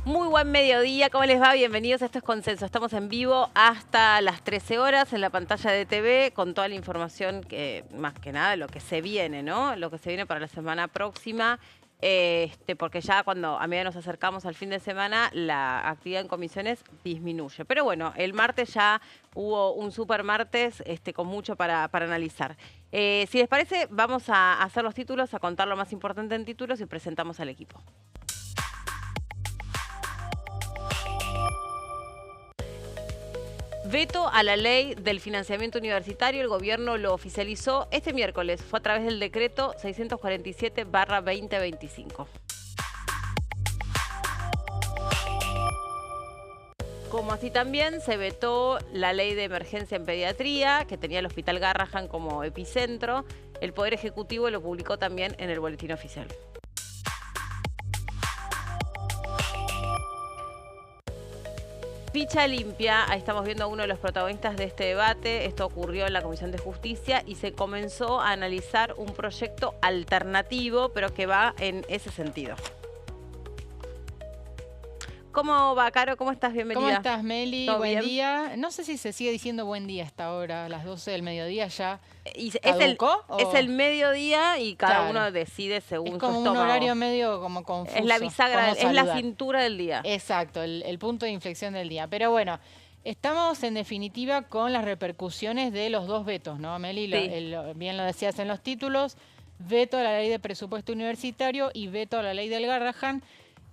Muy buen mediodía, ¿cómo les va? Bienvenidos a Esto es Consenso. Estamos en vivo hasta las 13 horas en la pantalla de TV con toda la información que, más que nada, lo que se viene, ¿no? Lo que se viene para la semana próxima, porque ya cuando a medida nos acercamos al fin de semana, la actividad en comisiones disminuye. Pero bueno, el martes ya hubo un super martes con mucho para analizar. Si les parece, vamos a hacer los títulos, a contar lo más importante en títulos y presentamos al equipo. Veto a la ley del financiamiento universitario, el gobierno lo oficializó este miércoles, fue a través del decreto 647/2025. Como así también se vetó la ley de emergencia en pediatría, que tenía el Hospital Garrahan como epicentro. El Poder Ejecutivo lo publicó también en el Boletín Oficial. Ficha limpia, ahí estamos viendo a uno de los protagonistas de este debate. Esto ocurrió en la Comisión de Justicia y se comenzó a analizar un proyecto alternativo, pero que va en ese sentido. ¿Cómo va, Caro? ¿Cómo estás? Bienvenida. ¿Cómo estás, Meli? ¿Todo Buen bien? día. No sé si se sigue diciendo buen día hasta ahora, a las 12 del mediodía ya. Es el mediodía y cada uno decide según su estómago. Es como un horario medio como confuso. Es la bisagra, es la cintura del día. Exacto, el punto de inflexión del día. Pero bueno, estamos en definitiva con las repercusiones de los dos vetos, ¿no, Meli? Sí. Bien lo decías en los títulos, veto a la ley de presupuesto universitario y veto a la ley del Garrahan.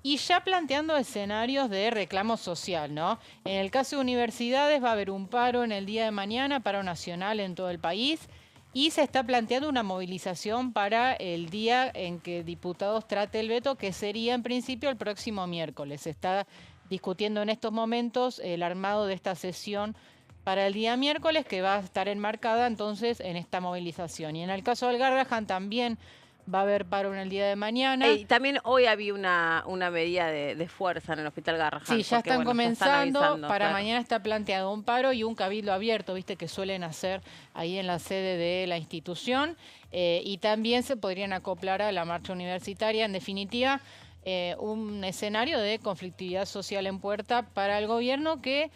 Y ya planteando escenarios de reclamo social, ¿no? En el caso de universidades va a haber un paro en el día de mañana, paro nacional en todo el país, y se está planteando una movilización para el día en que diputados trate el veto, que sería en principio el próximo miércoles. Se está discutiendo en estos momentos el armado de esta sesión para el día miércoles, que va a estar enmarcada entonces en esta movilización. Y en el caso del Garrahan también va a haber paro en el día de mañana. Y también hoy había una medida de fuerza en el Hospital Garrahan. Sí, ya están comenzando. Ya están para claro. Mañana está planteado un paro y un cabildo abierto, viste, que suelen hacer ahí en la sede de la institución. Y también se podrían acoplar a la marcha universitaria. En definitiva, un escenario de conflictividad social en puerta para el gobierno que...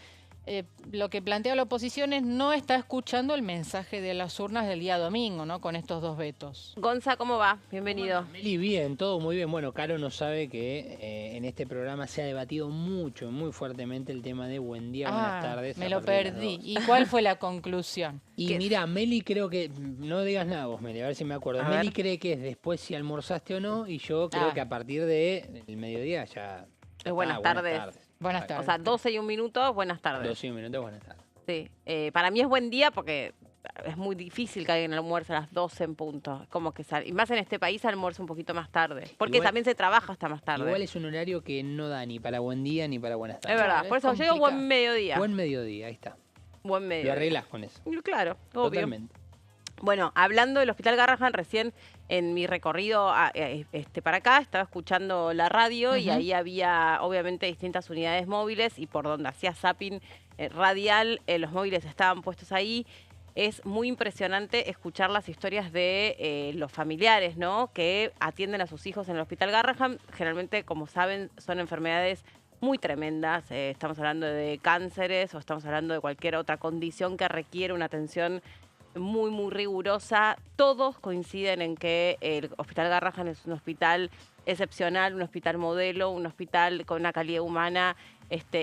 lo que plantea la oposición es no está escuchando el mensaje de las urnas del día domingo, ¿no? Con estos dos vetos. Gonza, ¿cómo va? Bienvenido. Meli, bien, todo muy bien. Bueno, Caro no sabe que en este programa se ha debatido mucho, muy fuertemente el tema de buen día, buenas tardes. Me lo perdí. ¿Y cuál fue la conclusión? Y mira, Meli creo que, no digas nada vos, Meli, a ver si me acuerdo. Meli cree que es después si almorzaste o no, y yo creo que a partir del mediodía ya... Buenas tardes. Buenas tardes. O sea, 12 y un minuto, buenas tardes. 12 y un minuto, buenas tardes. Sí. Para mí es buen día porque es muy difícil que alguien almuerce a las 12 en punto. Como que y más en este país almuerza un poquito más tarde. Porque igual, también se trabaja hasta más tarde. Igual es un horario que no da ni para buen día ni para buenas tardes. Es verdad, por eso yo digo buen mediodía. Buen mediodía, ahí está. Buen mediodía. Lo arreglás con eso. Claro, obvio. Totalmente. Bueno, hablando del Hospital Garrahan, recién en mi recorrido para acá estaba escuchando la radio y ahí había obviamente distintas unidades móviles y por donde hacía zapping radial, los móviles estaban puestos ahí. Es muy impresionante escuchar las historias de los familiares, ¿no? Que atienden a sus hijos en el Hospital Garrahan. Generalmente, como saben, son enfermedades muy tremendas. Estamos hablando de cánceres o estamos hablando de cualquier otra condición que requiere una atención muy, muy rigurosa. Todos coinciden en que el Hospital Garrahan es un hospital excepcional, un hospital modelo, un hospital con una calidad humana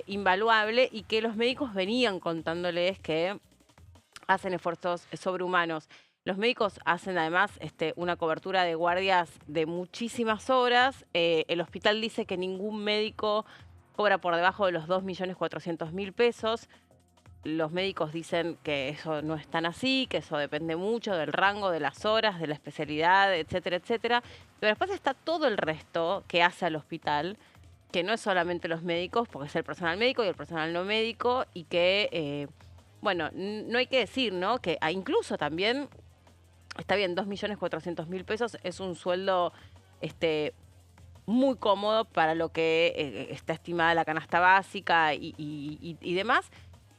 invaluable y que los médicos venían contándoles que hacen esfuerzos sobrehumanos. Los médicos hacen además una cobertura de guardias de muchísimas horas. El hospital dice que ningún médico cobra por debajo de los 2.400.000 pesos. Los médicos dicen que eso no es tan así, que eso depende mucho del rango, de las horas, de la especialidad, etcétera, etcétera. Pero después está todo el resto que hace al hospital, que no es solamente los médicos, porque es el personal médico y el personal no médico, y que, bueno, no hay que decir, ¿no? Que incluso también, está bien, 2.400.000 pesos es un sueldo muy cómodo para lo que está estimada la canasta básica y demás.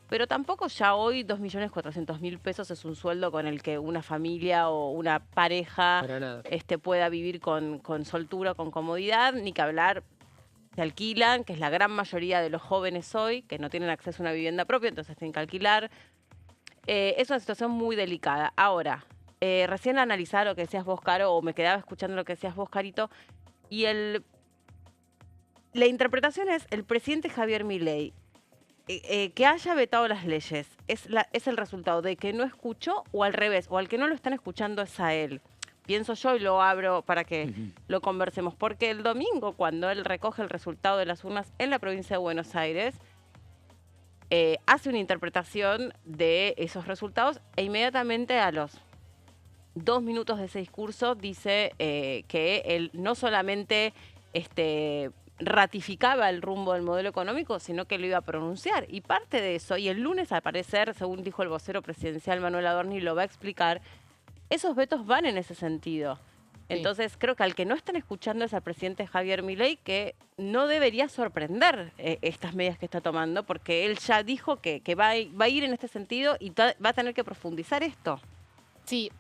Pero tampoco ya hoy 2.400.000 pesos es un sueldo con el que una familia o una pareja pueda vivir con soltura, con comodidad, ni que hablar se alquilan, que es la gran mayoría de los jóvenes hoy, que no tienen acceso a una vivienda propia, entonces tienen que alquilar. Es una situación muy delicada. Ahora, recién analizaba lo que decías vos, Caro, o me quedaba escuchando lo que decías vos, Carito, y la interpretación es el presidente Javier Milei, que haya vetado las leyes, es el resultado de que no escuchó o al revés, o al que no lo están escuchando es a él. Pienso yo y lo abro para que lo conversemos, porque el domingo, cuando él recoge el resultado de las urnas en la provincia de Buenos Aires, hace una interpretación de esos resultados e inmediatamente a los 2 minutos de ese discurso dice que él no solamente ratificaba el rumbo del modelo económico, sino que lo iba a pronunciar. Y parte de eso, y el lunes al parecer, según dijo el vocero presidencial Manuel Adorni, lo va a explicar, esos vetos van en ese sentido. Entonces, creo que al que no están escuchando es al presidente Javier Milei, que no debería sorprender estas medidas que está tomando, porque él ya dijo que va a ir en este sentido y va a tener que profundizar esto. Sí,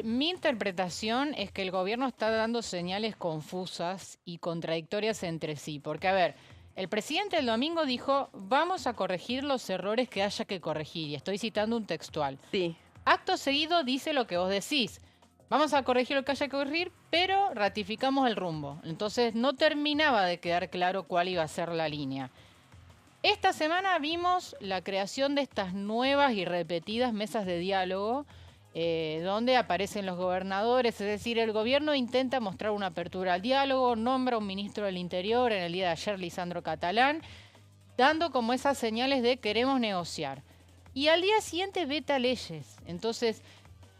mi interpretación es que el gobierno está dando señales confusas y contradictorias entre sí. Porque, a ver, el presidente el domingo dijo, vamos a corregir los errores que haya que corregir. Y estoy citando un textual. Sí. Acto seguido dice lo que vos decís. Vamos a corregir lo que haya que corregir, pero ratificamos el rumbo. Entonces no terminaba de quedar claro cuál iba a ser la línea. Esta semana vimos la creación de estas nuevas y repetidas mesas de diálogo, donde aparecen los gobernadores, es decir, el gobierno intenta mostrar una apertura al diálogo, nombra un ministro del Interior, en el día de ayer Lisandro Catalán, dando como esas señales de queremos negociar. Y al día siguiente veta leyes. Entonces,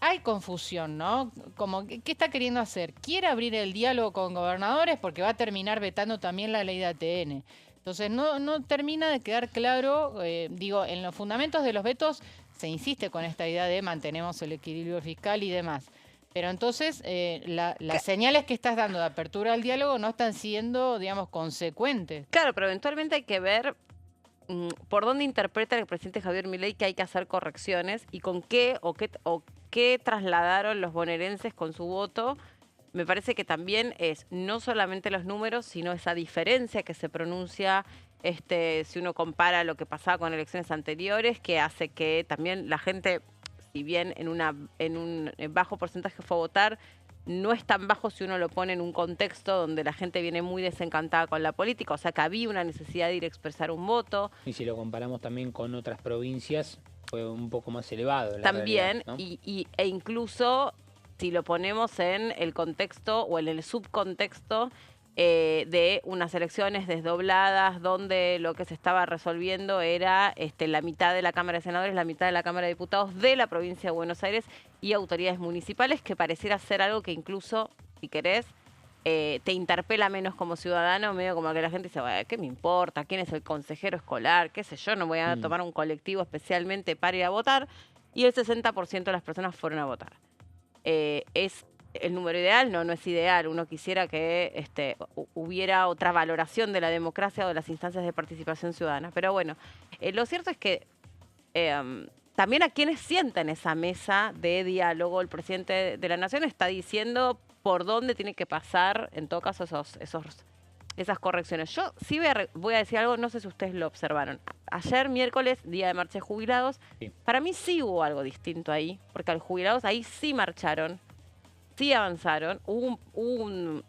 hay confusión, ¿no? Como, ¿qué está queriendo hacer? ¿Quiere abrir el diálogo con gobernadores? Porque va a terminar vetando también la ley de ATN. Entonces, no termina de quedar claro, en los fundamentos de los vetos se insiste con esta idea de mantenemos el equilibrio fiscal y demás. Pero entonces, las señales que estás dando de apertura al diálogo no están siendo, digamos, consecuentes. Claro, pero eventualmente hay que ver por dónde interpreta el presidente Javier Milei que hay que hacer correcciones y con qué qué trasladaron los bonaerenses con su voto. Me parece que también es no solamente los números, sino esa diferencia que se pronuncia si uno compara lo que pasaba con elecciones anteriores, que hace que también la gente, si bien en un bajo porcentaje fue a votar, no es tan bajo si uno lo pone en un contexto donde la gente viene muy desencantada con la política, o sea que había una necesidad de ir a expresar un voto. Y si lo comparamos también con otras provincias, fue un poco más elevado. También, realidad, ¿no? e incluso si lo ponemos en el contexto o en el subcontexto de unas elecciones desdobladas donde lo que se estaba resolviendo era la mitad de la Cámara de Senadores, la mitad de la Cámara de Diputados de la provincia de Buenos Aires y autoridades municipales, que pareciera ser algo que incluso, si querés, te interpela menos como ciudadano, medio como que la gente dice, bueno, ¿qué me importa? ¿Quién es el consejero escolar? ¿Qué sé yo? No voy a tomar un colectivo especialmente para ir a votar. Y el 60% de las personas fueron a votar. ¿Es el número ideal? No es ideal. Uno quisiera que hubiera otra valoración de la democracia o de las instancias de participación ciudadana. Pero bueno, lo cierto es que también a quienes sientan esa mesa de diálogo, el presidente de la Nación está diciendo por dónde tiene que pasar, en todo caso, esas correcciones. Yo sí voy a decir algo, no sé si ustedes lo observaron. Ayer, miércoles, día de marcha de jubilados, sí. Para mí sí hubo algo distinto ahí, porque a los jubilados ahí sí marcharon, sí avanzaron, hubo un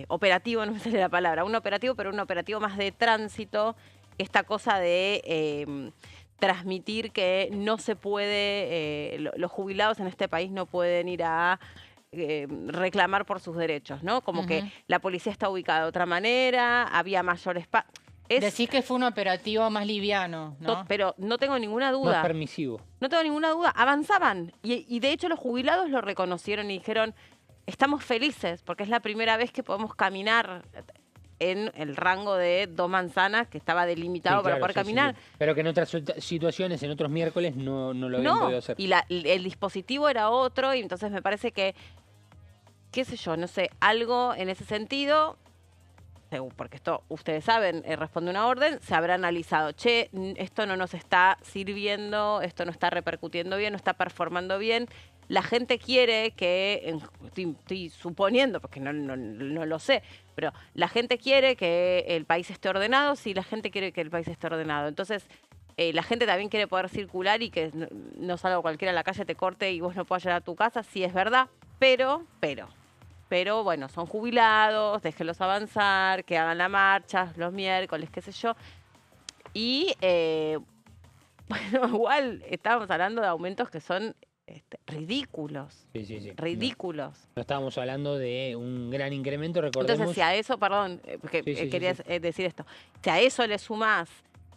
operativo, no me sale la palabra, un operativo, pero un operativo más de tránsito, esta cosa de transmitir que no se puede, los jubilados en este país no pueden ir a reclamar por sus derechos, ¿no? Como que la policía está ubicada de otra manera, había mayor espacio. Decís que fue un operativo más liviano, ¿no? Pero no tengo ninguna duda. Más permisivo. No tengo ninguna duda. Avanzaban. Y de hecho los jubilados lo reconocieron y dijeron, estamos felices porque es la primera vez que podemos caminar en el rango de 2 manzanas que estaba delimitado para poder caminar. Sí. Pero que en otras situaciones, en otros miércoles, no lo habían podido hacer. Y el dispositivo era otro y entonces me parece que, qué sé yo, no sé, algo en ese sentido, porque esto, ustedes saben, responde una orden, se habrá analizado, esto no nos está sirviendo, esto no está repercutiendo bien, no está performando bien. la gente quiere que, estoy suponiendo, porque no lo sé, pero la gente quiere que el país esté ordenado, sí, la gente quiere que el país esté ordenado. Entonces, la gente también quiere poder circular y que no salga cualquiera a la calle, te corte y vos no puedas llegar a tu casa, sí es verdad, pero bueno, son jubilados, déjenlos avanzar, que hagan la marcha los miércoles, qué sé yo. Y, bueno, igual estábamos hablando de aumentos que son ridículos. Sí. Ridículos. No estábamos hablando de un gran incremento, recordemos. Entonces, si a eso, perdón, porque quería decir esto, si a eso le sumás,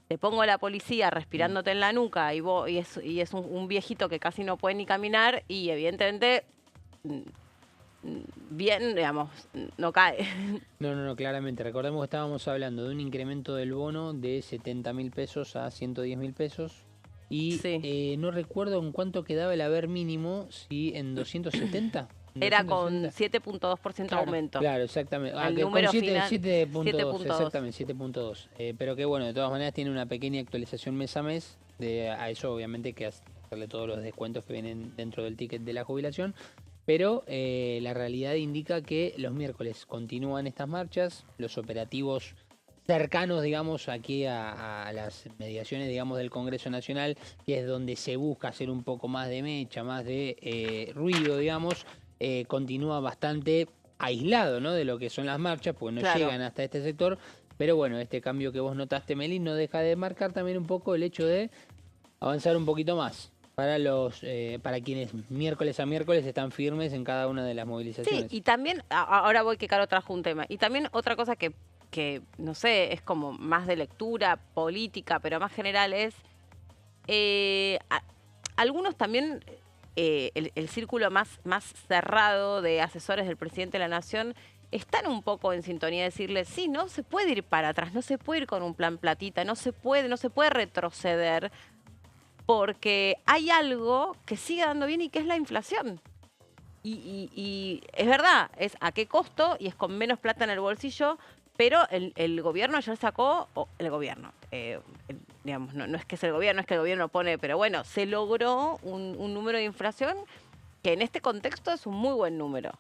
te pongo a la policía respirándote en la nuca y es un viejito que casi no puede ni caminar y evidentemente bien, digamos, no cae. No, claramente. Recordemos que estábamos hablando de un incremento del bono de 70.000 pesos a 110.000 pesos. Y Sí. no recuerdo en cuánto quedaba el haber mínimo, si en 270. Era con 7.2% aumento. Claro, exactamente. El Con número final, 7.2, exactamente, 7.2. Pero que bueno, de todas maneras tiene una pequeña actualización mes a mes. A eso obviamente hay que hacerle todos los descuentos que vienen dentro del ticket de la jubilación. Pero la realidad indica que los miércoles continúan estas marchas, los operativos cercanos, digamos, aquí a las mediaciones, digamos, del Congreso Nacional, que es donde se busca hacer un poco más de mecha, más de ruido, digamos, continúa bastante aislado, ¿no?, de lo que son las marchas, porque no llegan hasta este sector. Pero bueno, este cambio que vos notaste, Meli, no deja de marcar también un poco el hecho de avanzar un poquito más para quienes miércoles a miércoles están firmes en cada una de las movilizaciones. Sí, y también, ahora voy que Caro trajo un tema, y también otra cosa que no sé, es como más de lectura política, pero más general es, algunos también, el círculo más cerrado de asesores del presidente de la Nación, están un poco en sintonía de decirle, sí, no se puede ir para atrás, no se puede ir con un plan platita, no se puede retroceder, porque hay algo que sigue dando bien y que es la inflación. Y es verdad, es a qué costo y es con menos plata en el bolsillo, pero el gobierno ayer sacó, digamos, no es que es el gobierno pone, pero bueno, se logró un número de inflación que en este contexto es un muy buen número.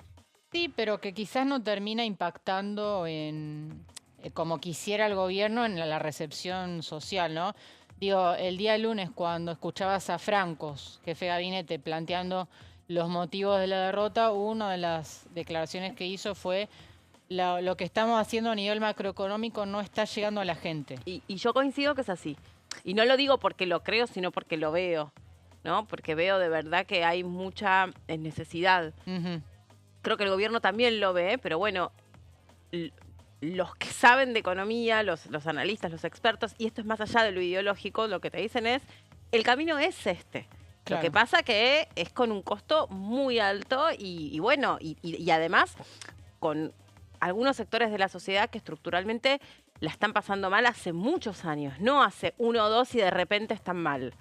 Sí, pero que quizás no termina impactando en como quisiera el gobierno en la recepción social, ¿no? Digo, el día lunes cuando escuchabas a Francos, jefe de gabinete, planteando los motivos de la derrota, una de las declaraciones que hizo fue lo que estamos haciendo a nivel macroeconómico no está llegando a la gente. Y yo coincido que es así. Y no lo digo porque lo creo, sino porque lo veo, ¿no? Porque veo de verdad que hay mucha necesidad. Creo que el gobierno también lo ve, pero bueno, los que saben de economía, los analistas, los expertos, y esto es más allá de lo ideológico, lo que te dicen es, el camino es este. Claro. Lo que pasa que es con un costo muy alto y bueno, y además con algunos sectores de la sociedad que estructuralmente la están pasando mal hace muchos años, no hace 1 o 2 y de repente están mal.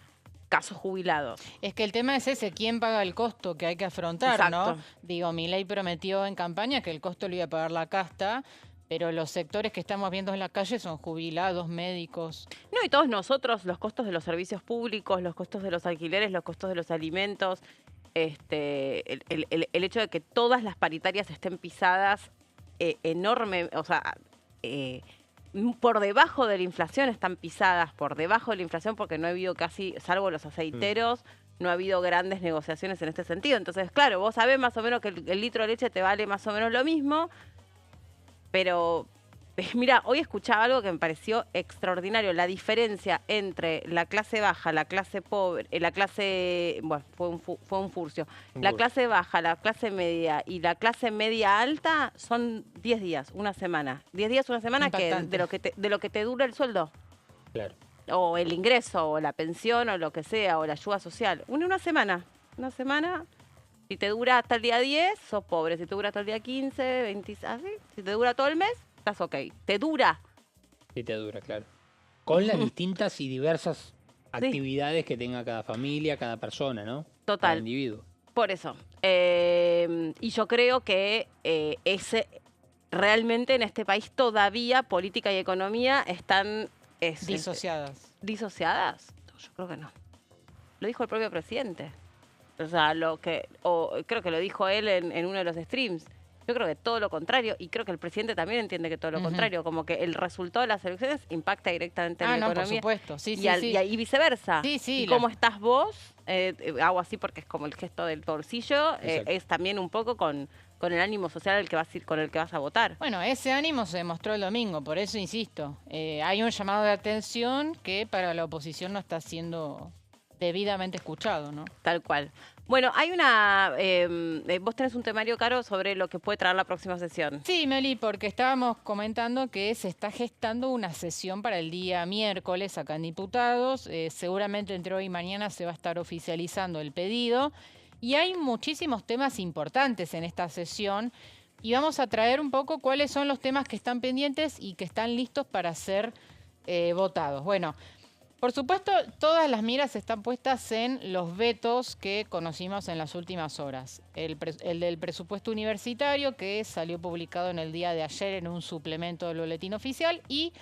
Casos jubilados. Es que el tema es ese, ¿quién paga el costo que hay que afrontar? Exacto. ¿No? Digo, Milei prometió en campaña que el costo lo iba a pagar la casta, pero los sectores que estamos viendo en la calle son jubilados, médicos. No, y todos nosotros, los costos de los servicios públicos, los costos de los alquileres, los costos de los alimentos, el hecho de que todas las paritarias estén pisadas enorme, o sea, por debajo de la inflación están pisadas, por debajo de la inflación porque no ha habido casi, salvo los aceiteros, no ha habido grandes negociaciones en este sentido. Entonces, claro, vos sabés más o menos que el litro de leche te vale más o menos lo mismo, pero mira, hoy escuchaba algo que me pareció extraordinario, la diferencia entre la clase baja, la clase pobre, la clase, bueno, fue un furcio, la clase baja, la clase media y la clase media alta son 10 días, una semana. 10 días, una semana que de lo que te dura el sueldo. Claro. O el ingreso, o la pensión, o lo que sea, o la ayuda social. Una semana. Una semana. Si te dura hasta el día 10, sos pobre. Si te dura hasta el día 15, 20, así. Si te dura todo el mes, estás ok. Te dura. Sí, te dura, claro. Con las distintas y diversas actividades que tenga cada familia, cada persona, ¿no? Total. Cada individuo. Por eso. Y yo creo que realmente en este país todavía política y economía están... disociadas. ¿Disociadas? Yo creo que no. Lo dijo el propio presidente. O sea, creo que lo dijo él en uno de los streams. Yo creo que todo lo contrario, y creo que el presidente también entiende que todo lo contrario, como que el resultado de las elecciones impacta directamente en la economía. Por supuesto, sí, Y viceversa. Sí, sí. Y cómo estás vos, hago así porque es como el gesto del bolsillo, es también un poco con el ánimo social con el que vas a votar. Bueno, ese ánimo se demostró el domingo, por eso insisto, hay un llamado de atención que para la oposición no está siendo debidamente escuchado, ¿no? Tal cual. Bueno, hay vos tenés un temario, Caro, sobre lo que puede traer la próxima sesión. Sí, Meli, porque estábamos comentando que se está gestando una sesión para el día miércoles acá en Diputados. Seguramente entre hoy y mañana se va a estar oficializando el pedido. Y hay muchísimos temas importantes en esta sesión. Y vamos a traer un poco cuáles son los temas que están pendientes y que están listos para ser votados. Bueno, por supuesto, todas las miras están puestas en los vetos que conocimos en las últimas horas. El del presupuesto universitario, que salió publicado en el día de ayer en un suplemento del boletín oficial, y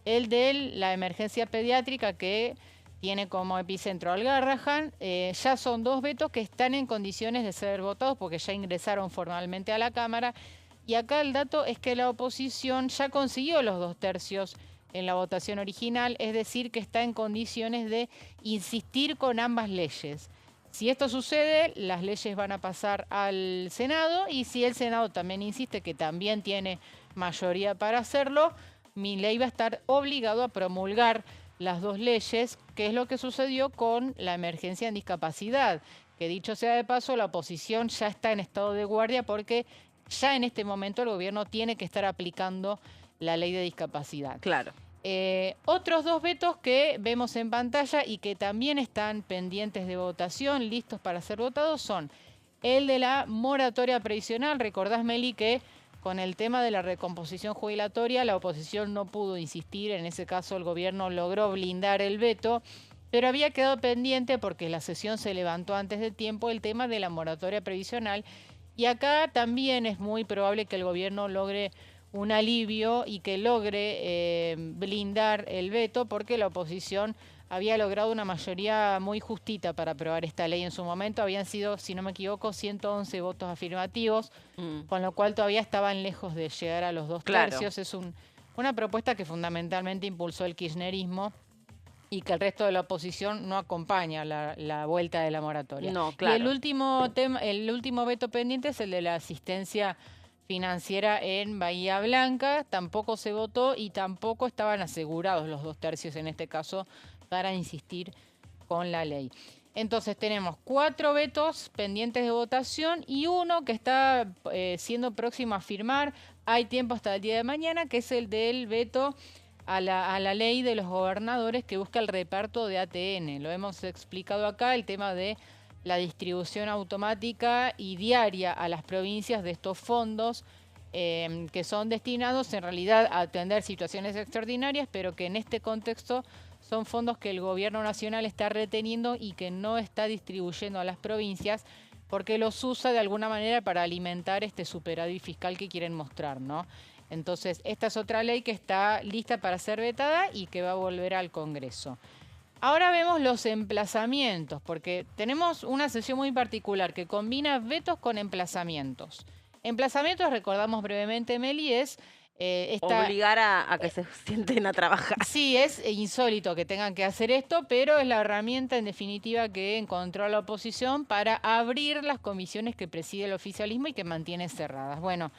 el de la emergencia pediátrica, que tiene como epicentro al Garrahan. Ya son 2 vetos que están en condiciones de ser votados porque ya ingresaron formalmente a la Cámara. Y acá el dato es que la oposición ya consiguió los 2/3 en la votación original, es decir, que está en condiciones de insistir con ambas leyes. Si esto sucede, las leyes van a pasar al Senado, y si el Senado también insiste, que también tiene mayoría para hacerlo, Milei va a estar obligado a promulgar las 2 leyes, que es lo que sucedió con la emergencia en discapacidad, que dicho sea de paso, la oposición ya está en estado de guardia porque ya en este momento el gobierno tiene que estar aplicando la ley de discapacidad. Claro. Otros 2 vetos que vemos en pantalla y que también están pendientes de votación, listos para ser votados, son el de la moratoria previsional. Recordás, Meli, que con el tema de la recomposición jubilatoria la oposición no pudo insistir, en ese caso el gobierno logró blindar el veto, pero había quedado pendiente porque la sesión se levantó antes de tiempo el tema de la moratoria previsional, y acá también es muy probable que el gobierno logre un alivio y que logre blindar el veto, porque la oposición había logrado una mayoría muy justita para aprobar esta ley en su momento. Habían sido, si no me equivoco, 111 votos afirmativos, con lo cual todavía estaban lejos de llegar a los 2/3. Claro. Es una propuesta que fundamentalmente impulsó el kirchnerismo y que el resto de la oposición no acompaña la vuelta de la moratoria. No, claro. Y el último veto pendiente es el de la asistencia financiera en Bahía Blanca. Tampoco se votó y tampoco estaban asegurados los 2/3 en este caso para insistir con la ley. Entonces tenemos 4 vetos pendientes de votación y uno que está siendo próximo a firmar. Hay tiempo hasta el día de mañana, que es el del veto a la ley de los gobernadores, que busca el reparto de ATN. Lo hemos explicado acá, el tema de la distribución automática y diaria a las provincias de estos fondos que son destinados en realidad a atender situaciones extraordinarias, pero que en este contexto son fondos que el gobierno nacional está reteniendo y que no está distribuyendo a las provincias porque los usa de alguna manera para alimentar este superávit fiscal que quieren mostrar, ¿no? Entonces, esta es otra ley que está lista para ser vetada y que va a volver al Congreso. Ahora vemos los emplazamientos, porque tenemos una sesión muy particular que combina vetos con emplazamientos. Emplazamientos, recordamos brevemente, Meli, es obligar a que se sienten a trabajar. Sí, es insólito que tengan que hacer esto, pero es la herramienta en definitiva que encontró la oposición para abrir las comisiones que preside el oficialismo y que mantiene cerradas. Bueno,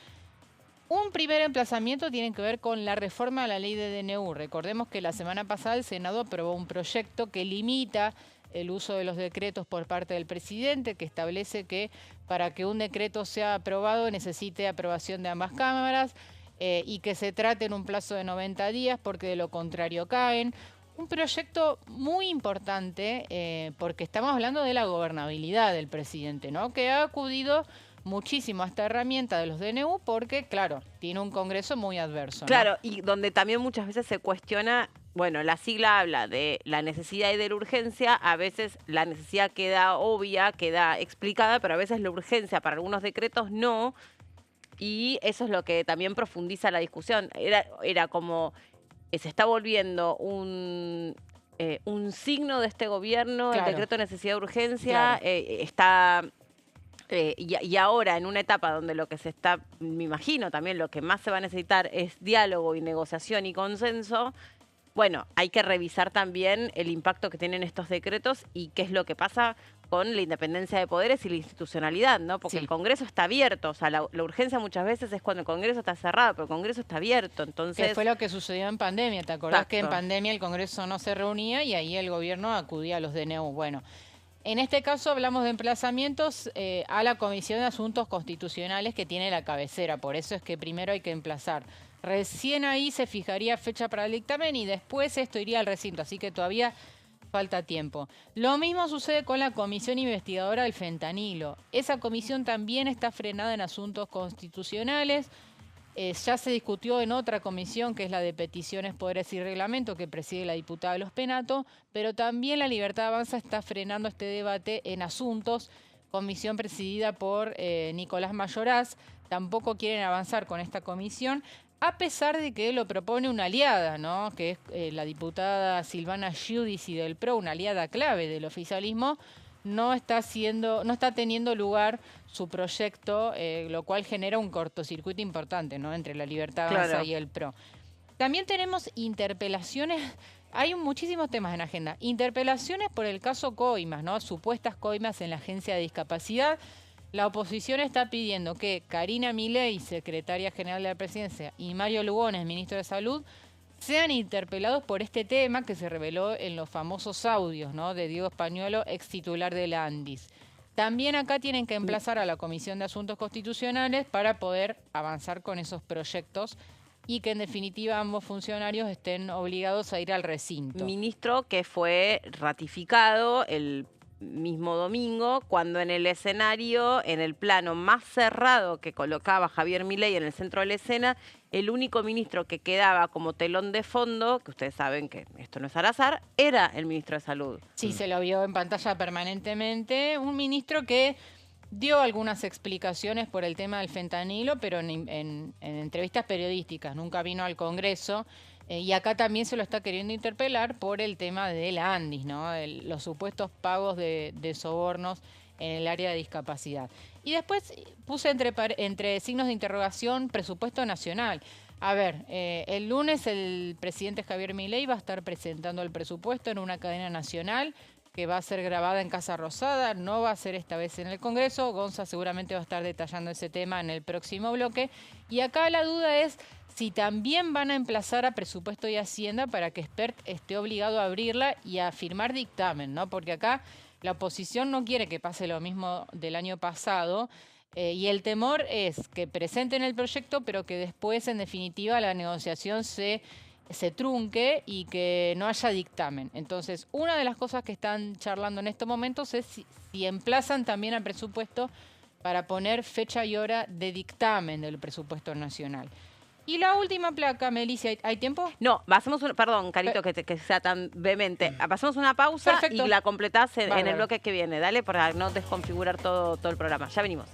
un primer emplazamiento tiene que ver con la reforma a la ley de DNU. Recordemos que la semana pasada el Senado aprobó un proyecto que limita el uso de los decretos por parte del presidente, que establece que para que un decreto sea aprobado necesite aprobación de ambas cámaras y que se trate en un plazo de 90 días porque de lo contrario caen. Un proyecto muy importante porque estamos hablando de la gobernabilidad del presidente, ¿no? Que ha acudido muchísimo a esta herramienta de los DNU porque, claro, tiene un Congreso muy adverso, ¿no? Claro, y donde también muchas veces se cuestiona, bueno, la sigla habla de la necesidad y de la urgencia, a veces la necesidad queda obvia, queda explicada, pero a veces la urgencia para algunos decretos no, y eso es lo que también profundiza la discusión. Era como, se está volviendo un signo de este gobierno, Claro. el decreto de necesidad de urgencia, está... y ahora en una etapa donde lo que se está, me imagino también, lo que más se va a necesitar es diálogo y negociación y consenso. Bueno, hay que revisar también el impacto que tienen estos decretos y qué es lo que pasa con la independencia de poderes y la institucionalidad, ¿no? Porque el Congreso está abierto, o sea, la urgencia muchas veces es cuando el Congreso está cerrado, pero el Congreso está abierto, entonces... Que fue lo que sucedió en pandemia, ¿te acordás? Exacto. Que en pandemia el Congreso no se reunía y ahí el gobierno acudía a los DNU. Bueno, en este caso hablamos de emplazamientos a la Comisión de Asuntos Constitucionales que tiene la cabecera, por eso es que primero hay que emplazar. Recién ahí se fijaría fecha para el dictamen y después esto iría al recinto, así que todavía falta tiempo. Lo mismo sucede con la Comisión Investigadora del Fentanilo. Esa comisión también está frenada en asuntos constitucionales. Ya se discutió en otra comisión, que es la de Peticiones, Poderes y Reglamento, que preside la diputada Los Penato, pero también la Libertad Avanza está frenando este debate en asuntos, comisión presidida por Nicolás Mayoraz. Tampoco quieren avanzar con esta comisión, a pesar de que lo propone una aliada, ¿no? Que es la diputada Silvana Giudici del PRO, una aliada clave del oficialismo. No está teniendo lugar su proyecto, lo cual genera un cortocircuito importante, ¿no? Entre la Libertad Avanza y el PRO. También tenemos interpelaciones, hay muchísimos temas en agenda. Interpelaciones por el caso Coimas, ¿no? Supuestas coimas en la Agencia de Discapacidad. La oposición está pidiendo que Karina Milei, secretaria general de la Presidencia, y Mario Lugones, ministro de Salud, sean interpelados por este tema que se reveló en los famosos audios, ¿no? De Diego Españolo, ex titular de la ANDIS. También acá tienen que emplazar a la Comisión de Asuntos Constitucionales para poder avanzar con esos proyectos y que en definitiva ambos funcionarios estén obligados a ir al recinto. Ministro que fue ratificado el mismo domingo, cuando en el escenario, en el plano más cerrado que colocaba Javier Milei en el centro de la escena, el único ministro que quedaba como telón de fondo, que ustedes saben que esto no es al azar, era el ministro de Salud. Sí, se lo vio en pantalla permanentemente, un ministro que dio algunas explicaciones por el tema del fentanilo, pero en entrevistas periodísticas, nunca vino al Congreso. Y acá también se lo está queriendo interpelar por el tema de la ANDIS, ¿no? Los supuestos pagos de sobornos en el área de discapacidad. Y después puse entre signos de interrogación presupuesto nacional. A ver, el lunes el presidente Javier Milei va a estar presentando el presupuesto en una cadena nacional que va a ser grabada en Casa Rosada, no va a ser esta vez en el Congreso. Gonza seguramente va a estar detallando ese tema en el próximo bloque. Y acá la duda es si también van a emplazar a Presupuesto y Hacienda para que Spert esté obligado a abrirla y a firmar dictamen, ¿no? Porque acá la oposición no quiere que pase lo mismo del año pasado y el temor es que presenten el proyecto, pero que después, en definitiva, la negociación se trunque y que no haya dictamen. Entonces, una de las cosas que están charlando en estos momentos es si emplazan también al presupuesto para poner fecha y hora de dictamen del presupuesto nacional. Y la última placa, Melissa, ¿hay tiempo? No, perdón, Carito, que sea tan vehemente. Pasamos una pausa. Perfecto. Y la completás en el bloque que viene. Dale, para no desconfigurar todo el programa. Ya venimos.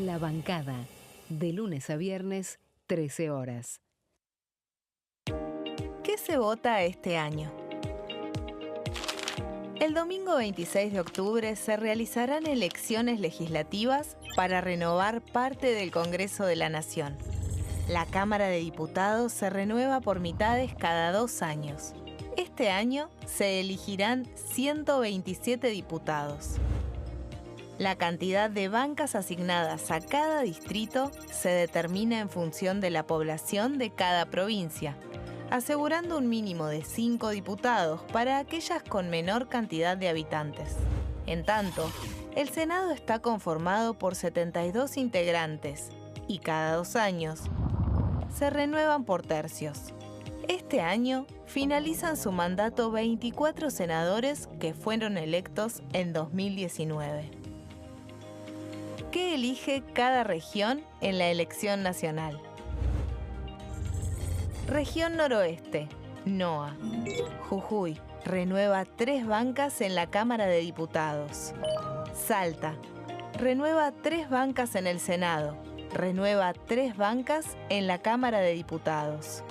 La Bancada, de lunes a viernes, 13 horas. ¿Qué se vota este año? El domingo 26 de octubre se realizarán elecciones legislativas para renovar parte del Congreso de la Nación. La Cámara de Diputados se renueva por mitades cada 2 años. Este año se elegirán 127 diputados. La cantidad de bancas asignadas a cada distrito se determina en función de la población de cada provincia, asegurando un mínimo de 5 diputados para aquellas con menor cantidad de habitantes. En tanto, el Senado está conformado por 72 integrantes y cada 2 años se renuevan por tercios. Este año finalizan su mandato 24 senadores que fueron electos en 2019. ¿Qué elige cada región en la elección nacional? Región Noroeste, NOA. Jujuy renueva 3 bancas en la Cámara de Diputados. Salta renueva 3 bancas en el Senado. Renueva 3 bancas en la Cámara de Diputados.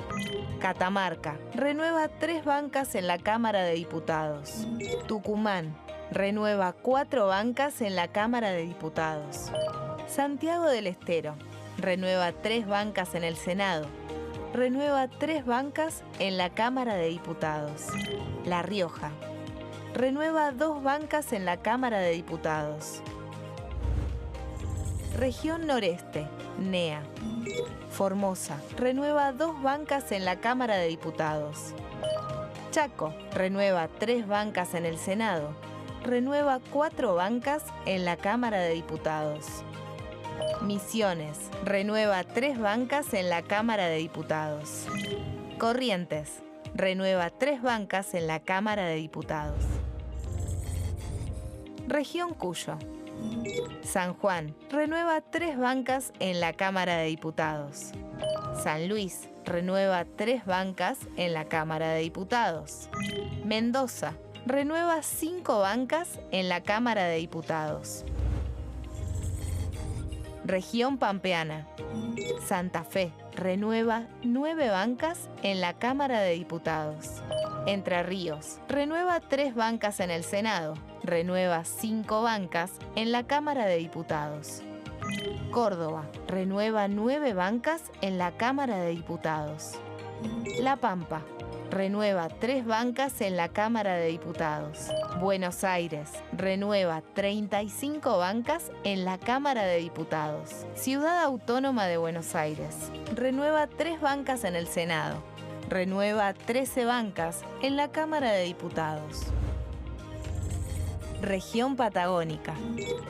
Catamarca renueva 3 bancas en la Cámara de Diputados. Tucumán renueva 4 bancas en la Cámara de Diputados. Santiago del Estero renueva 3 bancas en el Senado. Renueva 3 bancas en la Cámara de Diputados. La Rioja renueva 2 bancas en la Cámara de Diputados. Región Noreste, NEA. Formosa renueva 2 bancas en la Cámara de Diputados. Chaco renueva 3 bancas en el Senado. Renueva 4 bancas en la Cámara de Diputados. Misiones renueva 3 bancas en la Cámara de Diputados. Corrientes renueva 3 bancas en la Cámara de Diputados. Región Cuyo. San Juan renueva 3 bancas en la Cámara de Diputados. San Luis renueva 3 bancas en la Cámara de Diputados. Mendoza renueva 5 bancas en la Cámara de Diputados. Región Pampeana. Santa Fe renueva 9 bancas en la Cámara de Diputados. Entre Ríos renueva 3 bancas en el Senado. Renueva 5 bancas en la Cámara de Diputados. Córdoba renueva 9 bancas en la Cámara de Diputados. La Pampa renueva 3 bancas en la Cámara de Diputados. Buenos Aires renueva 35 bancas en la Cámara de Diputados. Ciudad Autónoma de Buenos Aires renueva 3 bancas en el Senado. Renueva 13 bancas en la Cámara de Diputados. Región Patagónica.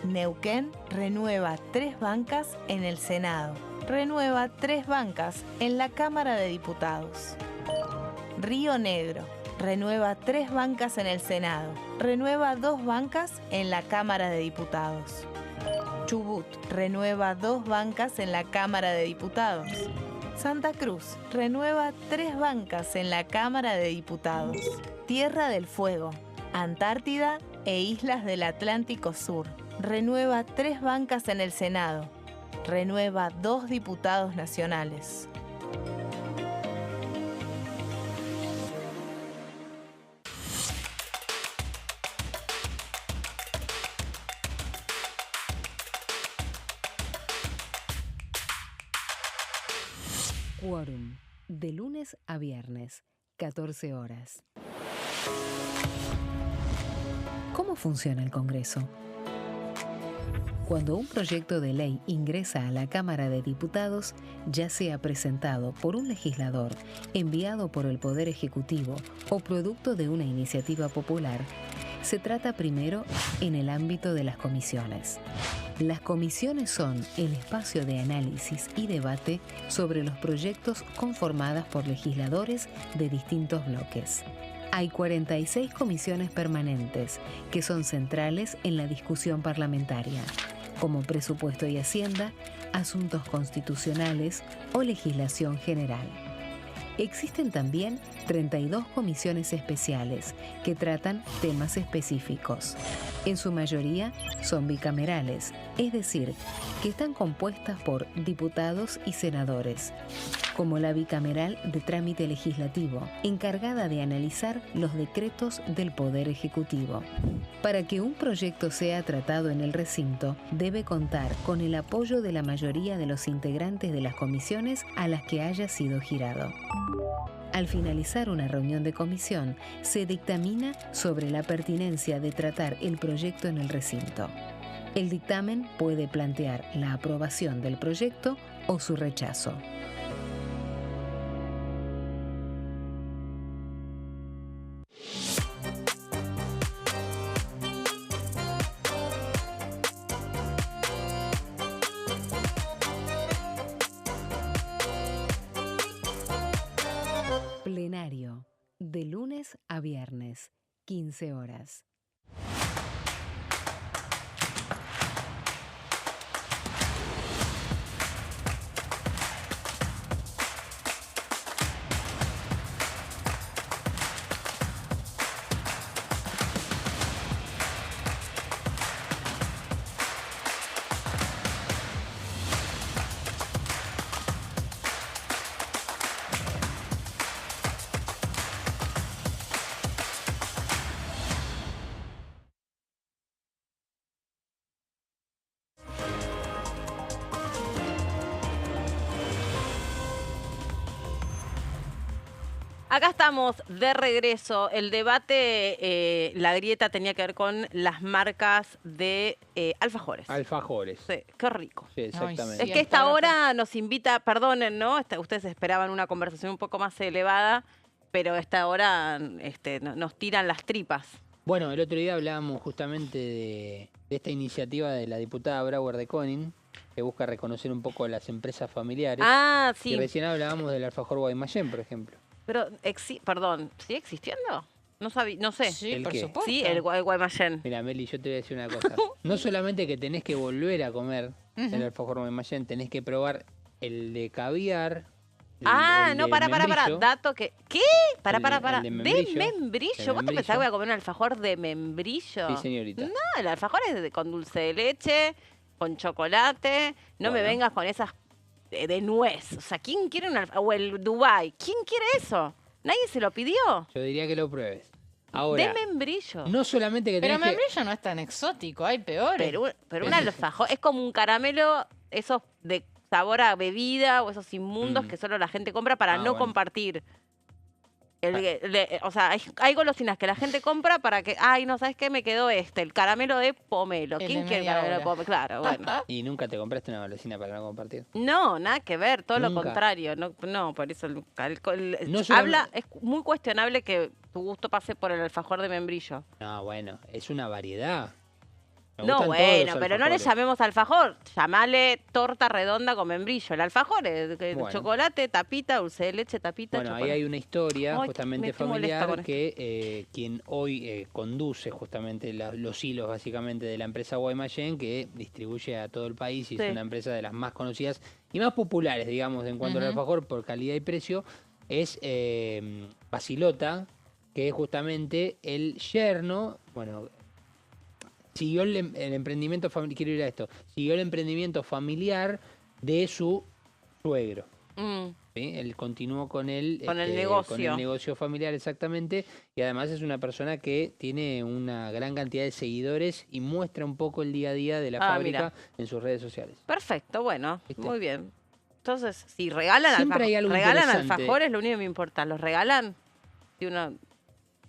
Neuquén renueva 3 bancas en el Senado. Renueva 3 bancas en la Cámara de Diputados. Río Negro renueva 3 bancas en el Senado. Renueva 2 bancas en la Cámara de Diputados. Chubut renueva 2 bancas en la Cámara de Diputados. Santa Cruz renueva 3 bancas en la Cámara de Diputados. Tierra del Fuego, Antártida e Islas del Atlántico Sur renueva 3 bancas en el Senado. Renueva 2 diputados nacionales. Quórum, de lunes a viernes, 14 horas. ¿Cómo funciona el Congreso? Cuando un proyecto de ley ingresa a la Cámara de Diputados, ya sea presentado por un legislador, enviado por el Poder Ejecutivo o producto de una iniciativa popular, se trata primero en el ámbito de las comisiones. Las comisiones son el espacio de análisis y debate sobre los proyectos conformadas por legisladores de distintos bloques. Hay 46 comisiones permanentes que son centrales en la discusión parlamentaria, como Presupuesto y Hacienda, Asuntos Constitucionales o Legislación General. Existen también 32 comisiones especiales que tratan temas específicos. En su mayoría son bicamerales, es decir, que están compuestas por diputados y senadores, como la bicameral de trámite legislativo, encargada de analizar los decretos del Poder Ejecutivo. Para que un proyecto sea tratado en el recinto, debe contar con el apoyo de la mayoría de los integrantes de las comisiones a las que haya sido girado. Al finalizar una reunión de comisión, se dictamina sobre la pertinencia de tratar el proyecto en el recinto. El dictamen puede plantear la aprobación del proyecto o su rechazo. Plenario, de lunes a viernes, 15 horas. Acá estamos de regreso. El debate, la grieta tenía que ver con las marcas de alfajores. Alfajores. Sí, qué rico. Sí, exactamente. Es que esta hora nos invita, perdonen, ¿no? Ustedes esperaban una conversación un poco más elevada, pero esta hora nos tiran las tripas. Bueno, el otro día hablábamos justamente de esta iniciativa de la diputada Brauer de Koning, que busca reconocer un poco a las empresas familiares. Ah, sí. Y recién hablábamos del alfajor Guaymallén, por ejemplo. Pero, perdón, ¿sigue existiendo? No sabía, no sé. Sí, ¿El por qué? supuesto. Sí, el Guaymallén. Mira, Meli, yo te voy a decir una cosa. No solamente que tenés que volver a comer el alfajor Guaymallén, tenés que probar el de caviar. No, para. Dato que... ¿Qué? Para. El ¿De de membrillo? membrillo. ¿Vos te pensás que voy a comer un alfajor de membrillo? Sí, señorita. No, el alfajor es con dulce de leche, con chocolate. No me Bueno. vengas con esas de nuez. O sea, ¿quién quiere un alfajor? O el Dubai. ¿Quién quiere eso? ¿Nadie se lo pidió? Yo diría que lo pruebes. Ahora, De membrillo. no solamente que tenés Pero membrillo no es tan exótico, hay peores. Pero un alfajor es como un caramelo, esos de sabor a bebida o esos inmundos que solo la gente compra para no bueno. compartir. O sea, hay golosinas que la gente compra para que, ay, no, ¿sabes qué? Me quedó el caramelo de pomelo. El ¿Quién de quiere el media caramelo de hora. pomelo? Claro, bueno. Y nunca te compraste una golosina para no compartir. No, nada que ver, todo lo Nunca. contrario. No, por eso No solamente- es muy cuestionable que tu gusto pase por el alfajor de membrillo. No, bueno, es una variedad. Me No, gustan todos bueno, los pero no le alfajores. llamemos alfajor, llamale torta redonda con membrillo. El alfajor es Bueno. chocolate, tapita, dulce de leche, tapita, Bueno, ahí chocolate. hay una historia Ay, justamente me molesta familiar con que quien hoy conduce justamente los hilos básicamente de la empresa Guaymallén, que distribuye a todo el país y Sí. es una empresa de las más conocidas y más populares, digamos, en cuanto al alfajor por calidad y precio, es Basilota, que es justamente el yerno, bueno, siguió el emprendimiento familiar, quiero ir a esto, siguió el emprendimiento familiar de su suegro. Mm, ¿Sí? Él continuó con el negocio. con el negocio familiar exactamente, y además es una persona que tiene una gran cantidad de seguidores y muestra un poco el día a día de la fábrica en sus redes sociales. perfecto, bueno, ¿Viste? muy bien. Entonces, si regalan, Siempre hay algo regalan interesante. alfajores, lo único que me importa. ¿Los regalan?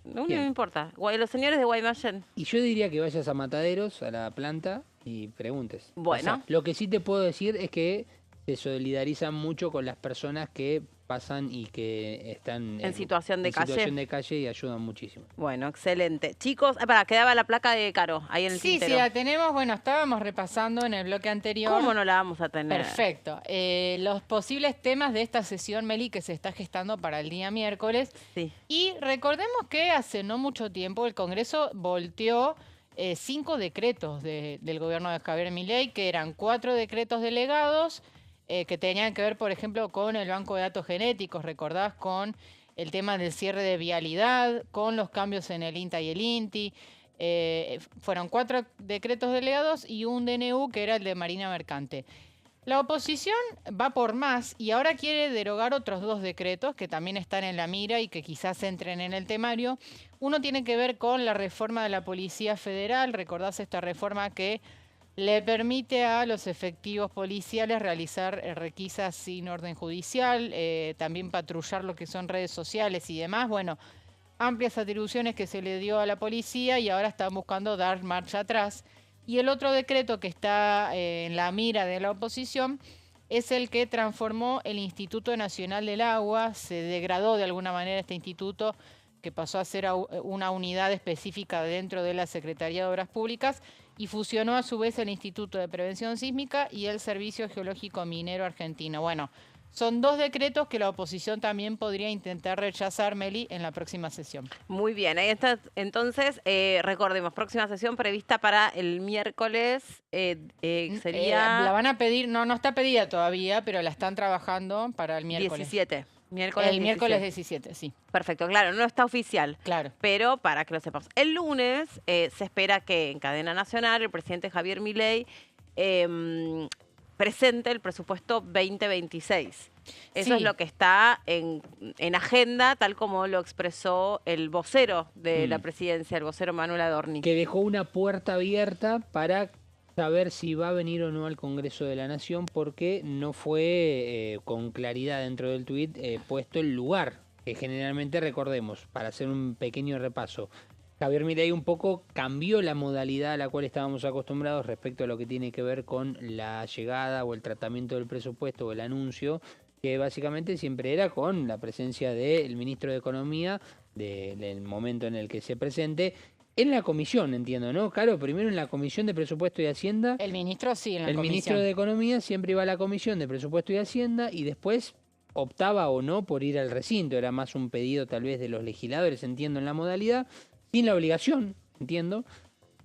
Lo único que ¿Quién? me importa. Los señores de Guaymallén. Y yo diría que vayas a Mataderos, a la planta, y preguntes. Bueno. Pasá. Lo que sí te puedo decir es que se solidarizan mucho con las personas que pasan y que están En situación de calle. situación de calle y ayudan muchísimo. Bueno, excelente. Chicos, quedaba la placa de Caro ahí en el Sí, tintero. sí, la tenemos. Bueno, estábamos repasando en el bloque anterior. ¿Cómo no la vamos a tener? Perfecto. Los posibles temas de esta sesión, Meli, que se está gestando para el día miércoles. Sí. Y recordemos que hace no mucho tiempo el Congreso volteó 5 decretos del gobierno de Javier Milei, que eran 4 decretos delegados, que tenían que ver, por ejemplo, con el banco de datos genéticos, ¿recordás? Con el tema del cierre de vialidad, con los cambios en el INTA y el INTI. Fueron 4 decretos delegados y un DNU que era el de Marina Mercante. La oposición va por más y ahora quiere derogar otros 2 decretos que también están en la mira y que quizás entren en el temario. Uno tiene que ver con la reforma de la Policía Federal. Recordás esta reforma que le permite a los efectivos policiales realizar requisas sin orden judicial, también patrullar lo que son redes sociales y demás. Bueno, amplias atribuciones que se le dio a la policía y ahora están buscando dar marcha atrás. Y el otro decreto que está en la mira de la oposición es el que transformó el Instituto Nacional del Agua. Se degradó de alguna manera este instituto, que pasó a ser una unidad específica dentro de la Secretaría de Obras Públicas, y fusionó a su vez el Instituto de Prevención Sísmica y el Servicio Geológico Minero Argentino. Bueno, son 2 decretos que la oposición también podría intentar rechazar, Meli, en la próxima sesión. Muy bien, ahí está. Entonces, recordemos, próxima sesión prevista para el miércoles, sería... la van a pedir, no está pedida todavía, pero la están trabajando para el miércoles. 17. El miércoles 17, sí. Perfecto, claro, no está oficial. Claro. Pero para que lo sepamos. El lunes se espera que en cadena nacional el presidente Javier Milei presente el presupuesto 2026. Eso es lo que está en agenda, tal como lo expresó el vocero de la presidencia, el vocero Manuel Adorni. Que dejó una puerta abierta para saber si va a venir o no al Congreso de la Nación, porque no fue con claridad dentro del tuit puesto el lugar, que generalmente, recordemos, para hacer un pequeño repaso, Javier Milei un poco cambió la modalidad a la cual estábamos acostumbrados respecto a lo que tiene que ver con la llegada o el tratamiento del presupuesto o el anuncio, que básicamente siempre era con la presencia del ministro de Economía, del momento en el que se presente, en la comisión, entiendo, ¿no? Claro, primero en la Comisión de Presupuesto y Hacienda. El ministro sí, en la comisión. El ministro de Economía siempre iba a la Comisión de Presupuesto y Hacienda y después optaba o no por ir al recinto. Era más un pedido tal vez de los legisladores, entiendo, en la modalidad, sin la obligación, entiendo.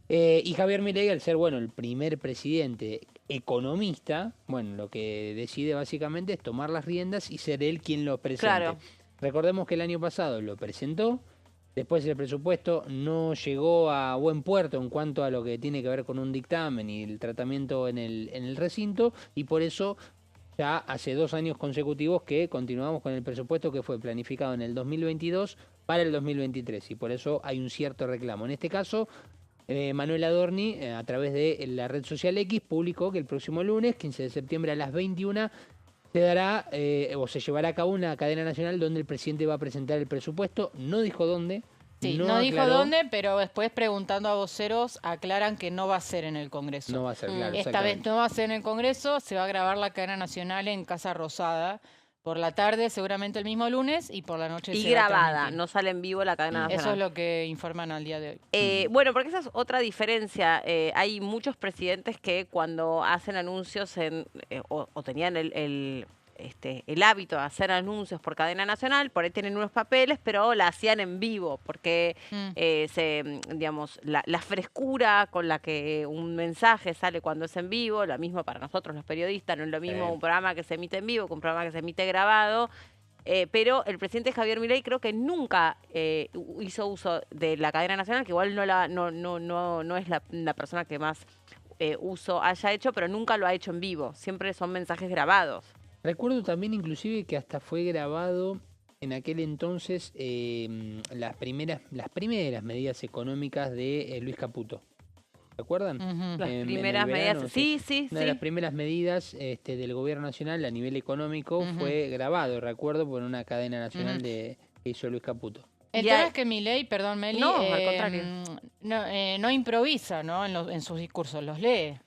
Y Javier Milei, al ser, bueno, el primer presidente economista, bueno, lo que decide básicamente es tomar las riendas y ser él quien lo presente. Claro. Recordemos que el año pasado lo presentó. Después el presupuesto no llegó a buen puerto en cuanto a lo que tiene que ver con un dictamen y el tratamiento en el recinto, y por eso ya hace 2 años consecutivos que continuamos con el presupuesto que fue planificado en el 2022 para el 2023, y por eso hay un cierto reclamo. En este caso, Manuel Adorni, a través de la red social X, publicó que el próximo lunes, 15 de septiembre a las 21, se dará o se llevará a cabo una cadena nacional donde el presidente va a presentar el presupuesto. No dijo dónde. Sí, no dijo dónde, pero después preguntando a voceros aclaran que no va a ser en el Congreso. No va a ser, claro. Esta vez no va a ser en el Congreso, se va a grabar la cadena nacional en Casa Rosada. Por la tarde, seguramente el mismo lunes, y por la noche y se va a grabada, transmitir. no sale en vivo la cadena nacional. Eso es lo que informan al día de hoy. Bueno, porque esa es otra diferencia. Hay muchos presidentes que cuando hacen anuncios o tenían el hábito de hacer anuncios por cadena nacional, por ahí tienen unos papeles, pero la hacían en vivo, porque la frescura con la que un mensaje sale cuando es en vivo, lo mismo para nosotros los periodistas, no es lo mismo un programa que se emite en vivo que un programa que se emite grabado. Pero el presidente Javier Milei creo que nunca hizo uso de la cadena nacional, que igual no es la persona que más uso haya hecho, pero nunca lo ha hecho en vivo. Siempre son mensajes grabados. Recuerdo también inclusive que hasta fue grabado en aquel entonces las primeras medidas económicas de Luis Caputo. ¿Se acuerdan? Las primeras medidas, sí. Una de las primeras medidas del gobierno nacional a nivel económico fue grabado, recuerdo, por una cadena nacional que hizo Luis Caputo. El tema es que Milei, perdón Meli, no, al contrario. No improvisa, ¿no? En sus discursos, los lee,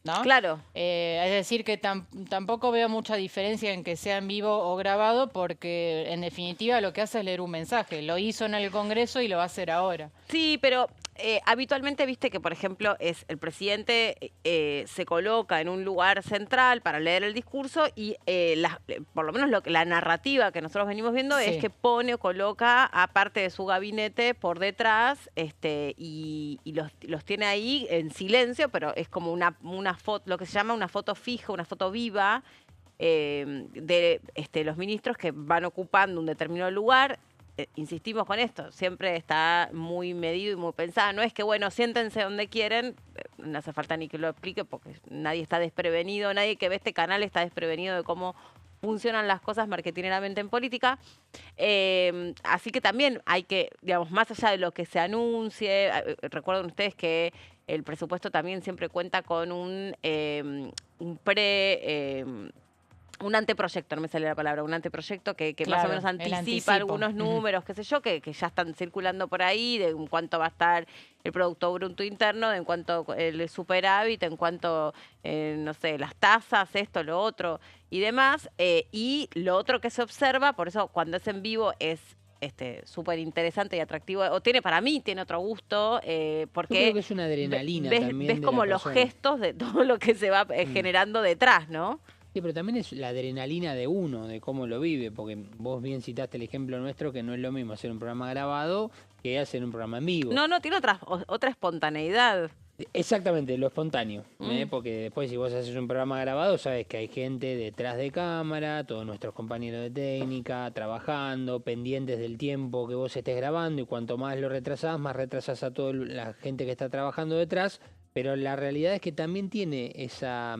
¿no? Claro. Es decir, que tampoco veo mucha diferencia en que sea en vivo o grabado, porque en definitiva lo que hace es leer un mensaje. Lo hizo en el Congreso y lo va a hacer ahora. Sí, pero habitualmente viste que, por ejemplo, el presidente se coloca en un lugar central para leer el discurso y por lo menos la narrativa que nosotros venimos viendo es que pone o coloca a parte de su gabinete por detrás y los tiene ahí en silencio, pero es como una foto, lo que se llama una foto fija, una foto viva. de los ministros que van ocupando un determinado lugar. Insistimos con esto, siempre está muy medido y muy pensado. No es que, bueno, siéntense donde quieren, no hace falta ni que lo explique porque nadie está desprevenido, nadie que ve este canal está desprevenido de cómo funcionan las cosas marketineramente en política. Así que también hay que, digamos, más allá de lo que se anuncie, recuerden ustedes que el presupuesto también siempre cuenta con un anteproyecto, no me sale la palabra, un anteproyecto que Claro, más o menos anticipa algunos números, qué sé yo, que ya están circulando por ahí, de en cuánto va a estar el Producto Bruto Interno, de en cuánto el superávit, en cuánto, no sé, las tasas, esto, lo otro y demás. Y lo otro que se observa, por eso cuando es en vivo es súper interesante y atractivo, o para mí tiene otro gusto, porque Yo creo que es una adrenalina también ves de como la los persona. gestos de todo lo que se va generando detrás, ¿no? Sí, pero también es la adrenalina de uno, de cómo lo vive, porque vos bien citaste el ejemplo nuestro, que no es lo mismo hacer un programa grabado que hacer un programa en vivo. No, tiene otra espontaneidad. Exactamente, lo espontáneo, porque después si vos haces un programa grabado, sabes que hay gente detrás de cámara, todos nuestros compañeros de técnica, trabajando, pendientes del tiempo que vos estés grabando, y cuanto más lo retrasás, más retrasás a toda la gente que está trabajando detrás. Pero la realidad es que también tiene esa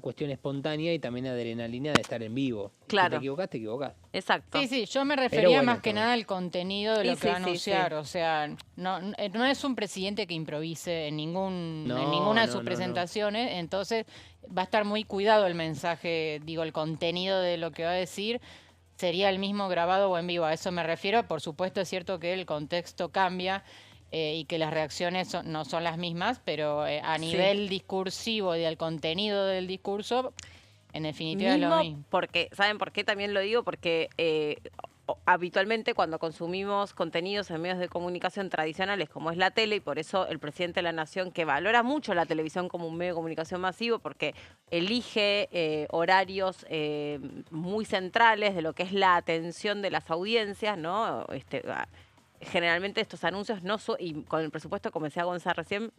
cuestión espontánea y también adrenalina de estar en vivo. Claro. Si te equivocás, te equivocás. Exacto. Sí, yo me refería bueno, más que nada al contenido de lo que va a anunciar. O sea, no es un presidente que improvise en ninguna de sus presentaciones, entonces va a estar muy cuidado el mensaje, digo, el contenido de lo que va a decir. Sería el mismo grabado o en vivo, a eso me refiero. Por supuesto es cierto que el contexto cambia y que las reacciones no son las mismas, pero a nivel discursivo y del contenido del discurso, en definitiva es lo mismo. Porque, ¿saben por qué también lo digo? Porque habitualmente cuando consumimos contenidos en medios de comunicación tradicionales como es la tele, y por eso el presidente de la Nación, que valora mucho la televisión como un medio de comunicación masivo, porque elige horarios muy centrales de lo que es la atención de las audiencias, ¿no? Generalmente estos anuncios y con el presupuesto, como decía Gonzalo recién,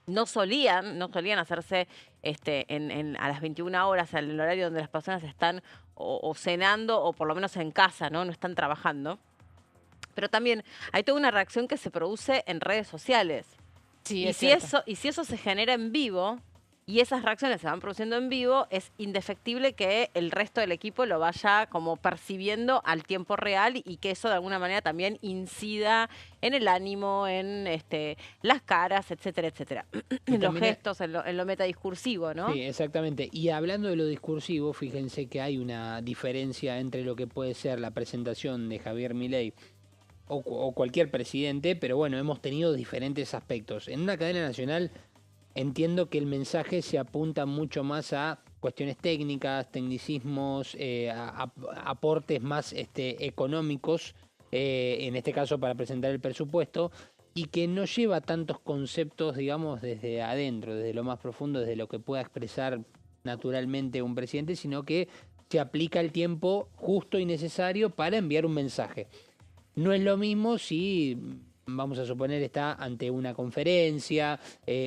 no solían hacerse a las 21 horas, en el horario donde las personas están o cenando o por lo menos en casa, ¿no? No están trabajando. Pero también hay toda una reacción que se produce en redes sociales. Sí, y si eso se genera en vivo y esas reacciones se van produciendo en vivo, es indefectible que el resto del equipo lo vaya como percibiendo al tiempo real y que eso de alguna manera también incida en el ánimo, en las caras, etcétera, etcétera. En los gestos, en lo metadiscursivo, ¿no? Sí, exactamente. Y hablando de lo discursivo, fíjense que hay una diferencia entre lo que puede ser la presentación de Javier Milei o cualquier presidente, pero bueno, hemos tenido diferentes aspectos. En una cadena nacional entiendo que el mensaje se apunta mucho más a cuestiones técnicas, tecnicismos, aportes más económicos, en este caso para presentar el presupuesto, y que no lleva tantos conceptos, digamos, desde adentro, desde lo más profundo, desde lo que pueda expresar naturalmente un presidente, sino que se aplica el tiempo justo y necesario para enviar un mensaje. No es lo mismo si, vamos a suponer, está ante una conferencia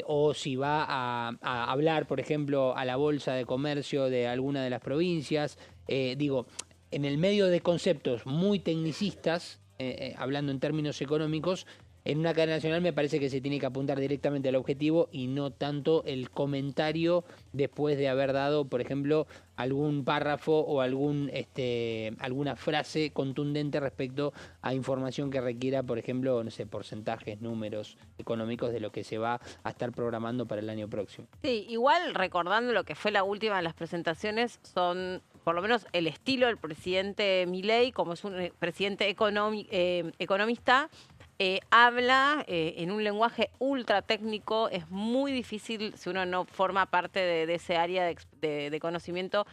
o si va a hablar, por ejemplo, a la Bolsa de Comercio de alguna de las provincias. Digo, en el medio de conceptos muy tecnicistas, hablando en términos económicos, en una cadena nacional me parece que se tiene que apuntar directamente al objetivo y no tanto el comentario después de haber dado, por ejemplo, algún párrafo o alguna frase contundente respecto a información que requiera, por ejemplo, no sé, porcentajes, números económicos de lo que se va a estar programando para el año próximo. Sí, igual recordando lo que fue la última de las presentaciones, son por lo menos el estilo del presidente Milei, como es un presidente economista, habla en un lenguaje ultra técnico. Es muy difícil, si uno no forma parte de ese área de conocimiento,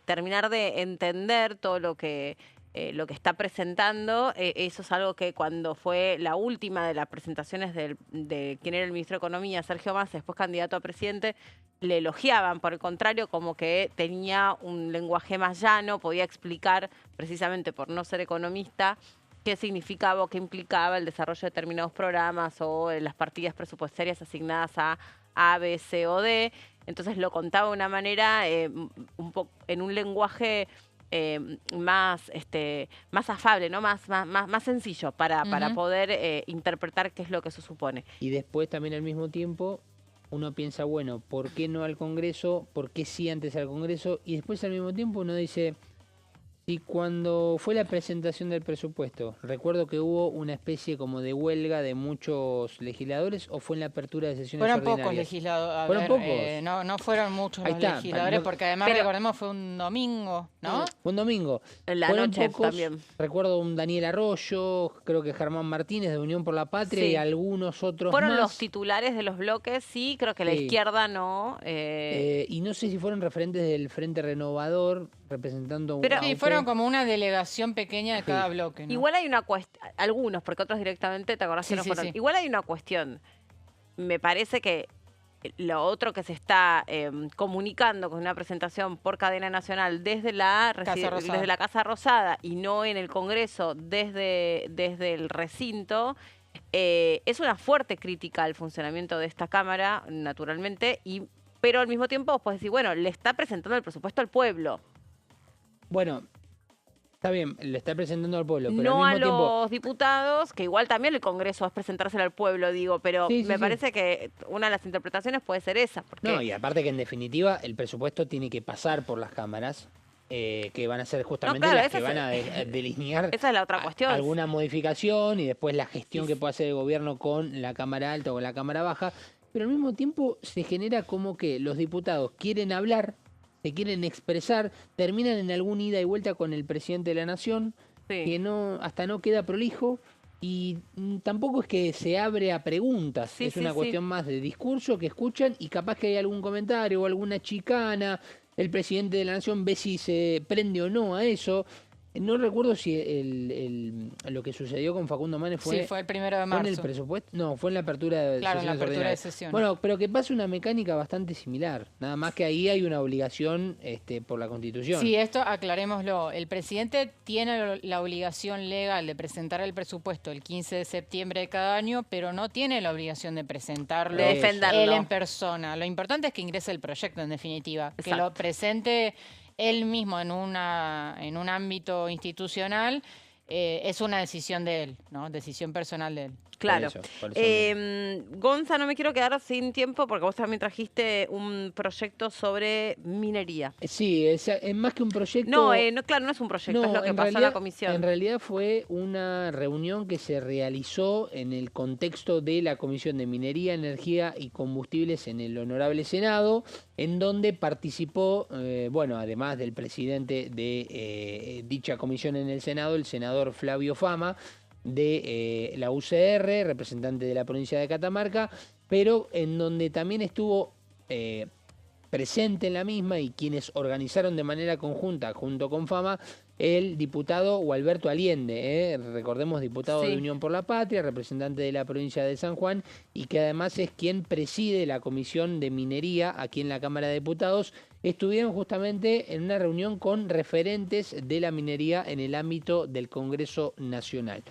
terminar de entender todo lo que está presentando. Eso es algo que cuando fue la última de las presentaciones de quien era el ministro de Economía, Sergio Massa, después candidato a presidente, le elogiaban, por el contrario, como que tenía un lenguaje más llano, podía explicar, precisamente por no ser economista, qué significaba o qué implicaba el desarrollo de determinados programas o las partidas presupuestarias asignadas a B, C o D. entonces lo contaba de una manera un poco en un lenguaje más afable, ¿no? Más sencillo para poder interpretar qué es lo que eso supone. Y después también al mismo tiempo uno piensa, bueno, ¿por qué no al Congreso? ¿Por qué sí antes al Congreso? Y después al mismo tiempo uno dice, si cuando fue la presentación del presupuesto, recuerdo que hubo una especie como de huelga de muchos legisladores, ¿o fue en la apertura de sesiones fueron ordinarias? Pocos legisladores. ¿Fueron pocos? No fueron muchos Ahí los está, legisladores, no, porque además recordemos fue un domingo, ¿no? Un domingo. En la Fueron noche pocos, también. recuerdo un Daniel Arroyo, creo que Germán Martínez de Unión por la Patria y algunos otros fueron más. los titulares de los bloques, sí, creo que la izquierda no. Y no sé si fueron referentes del Frente Renovador, representando... Sí, fueron como una delegación pequeña de cada bloque, ¿no? Igual hay una cuestión, algunos, porque otros directamente, ¿te acordás que no fueron? Igual hay una cuestión, me parece que lo otro que se está comunicando con una presentación por cadena nacional desde la Casa Rosada y no en el Congreso desde el recinto, es una fuerte crítica al funcionamiento de esta Cámara, naturalmente, pero al mismo tiempo vos podés decir, bueno, le está presentando el presupuesto al pueblo. Bueno, está bien, le está presentando al pueblo, pero no al mismo a tiempo... los diputados, que igual también el Congreso es presentárselo al pueblo, digo, pero me parece que una de las interpretaciones puede ser esa. Porque... No, y aparte que en definitiva el presupuesto tiene que pasar por las cámaras, que van a ser justamente las que van a delinear esa es la otra cuestión. Alguna modificación y después la gestión que puede hacer el gobierno con la Cámara Alta o con la Cámara Baja, pero al mismo tiempo se genera como que los diputados quieren hablar, se quieren expresar, terminan en algún ida y vuelta con el presidente de la Nación, que hasta no queda prolijo, y tampoco es que se abre a preguntas, es una cuestión más de discurso que escuchan y capaz que hay algún comentario o alguna chicana, el presidente de la Nación ve si se prende o no a eso. No recuerdo si lo que sucedió con Facundo Manes fue... Sí, fue el 1 de marzo. ¿Fue en el presupuesto? No, fue en la apertura de sesiones. Claro, en la apertura de sesión. Bueno, pero que pasa una mecánica bastante similar. Nada más que ahí hay una obligación por la Constitución. Sí, esto aclarémoslo. El presidente tiene la obligación legal de presentar el presupuesto el 15 de septiembre de cada año, pero no tiene la obligación de presentarlo él en persona. Lo importante es que ingrese el proyecto, en definitiva. Exacto. Que lo presente... él mismo en un ámbito institucional, es una decisión de él, ¿no? Decisión personal de él. Claro. Por eso Gonza, no me quiero quedar sin tiempo porque vos también trajiste un proyecto sobre minería. Sí, es más que un proyecto... No, claro, no es un proyecto, es lo que pasó en la comisión. En realidad fue una reunión que se realizó en el contexto de la Comisión de Minería, Energía y Combustibles en el Honorable Senado, en donde participó, además del presidente de dicha comisión en el Senado, el senador Flavio Fama, de la UCR, representante de la provincia de Catamarca, pero en donde también estuvo presente en la misma y quienes organizaron de manera conjunta, junto con Fama, el diputado Gualberto Allende, recordemos diputado de Unión por la Patria, representante de la provincia de San Juan y que además es quien preside la Comisión de Minería aquí en la Cámara de Diputados. Estuvieron justamente en una reunión con referentes de la minería en el ámbito del Congreso Nacional.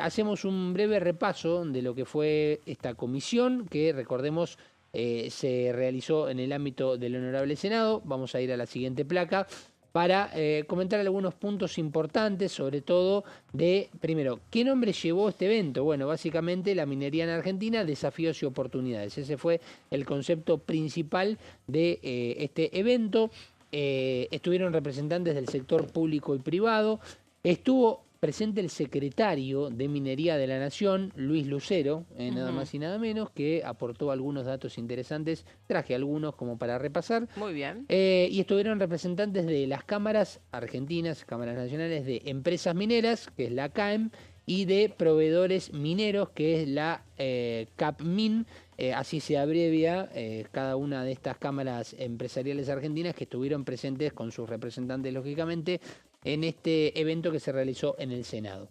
Hacemos un breve repaso de lo que fue esta comisión, que recordemos se realizó en el ámbito del Honorable Senado. Vamos a ir a la siguiente placa para comentar algunos puntos importantes, sobre todo de, primero, ¿qué nombre llevó este evento? Bueno, básicamente la minería en Argentina, desafíos y oportunidades. Ese fue el concepto principal de este evento. Estuvieron representantes del sector público y privado. Estuvo presente el secretario de Minería de la Nación, Luis Lucero, nada más y nada menos, que aportó algunos datos interesantes. Traje algunos como para repasar. Muy bien. Y estuvieron representantes de las cámaras argentinas, cámaras nacionales de empresas mineras, que es la CAEM, y de proveedores mineros, que es la CAPMIN, así se abrevia cada una de estas cámaras empresariales argentinas que estuvieron presentes con sus representantes, lógicamente, en este evento que se realizó en el Senado.